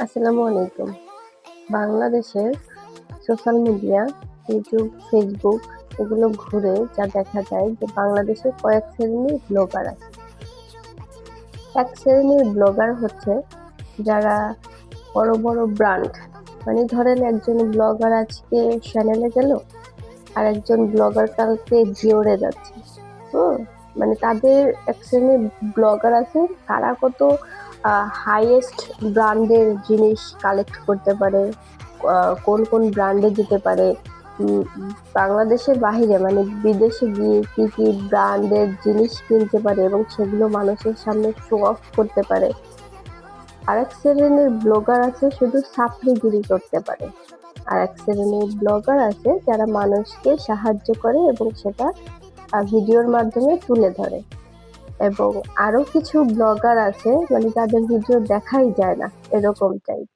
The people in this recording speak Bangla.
আসসালামু আলাইকুম। বাংলাদেশের সোশ্যাল মিডিয়া, ইউটিউব, ফেসবুক এগুলো ঘুরে যা দেখা যায় যে বাংলাদেশে কয়েক শ্রেণীর ব্লগার আছে। এক শ্রেণীর ব্লগার হচ্ছে যারা বড় বড় ব্র্যান্ড, মানে ধরেন একজন ব্লগার আজকে চ্যানেলে গেল, আর একজন ব্লগার কালকে জিওরে যাচ্ছে। হুম, মানে তাদের এক শ্রেণীর ব্লগার আছে, তারা কত হাইয়েস্ট ব্র্যান্ডের জিনিস কালেক্ট করতে পারে, কোন কোন ব্র্যান্ডে যেতে পারে, বাংলাদেশের বাহিরে মানে বিদেশে গিয়ে কি কি ব্র্যান্ডের জিনিস কিনতে পারে এবং সেগুলো মানুষের সামনে শো অফ করতে পারে। আরেক শ্রেণীর ব্লগার আছে শুধু চাপড়িগিরি করতে পারে। আর এক শ্রেণীর ব্লগার আছে যারা মানুষকে সাহায্য করে এবং সেটা ভিডিওর মাধ্যমে তুলে ধরে। এবং আরো কিছু ব্লগার আছে মানে যাদের ভিডিও দেখাই যায় না, এরকম টাইপ।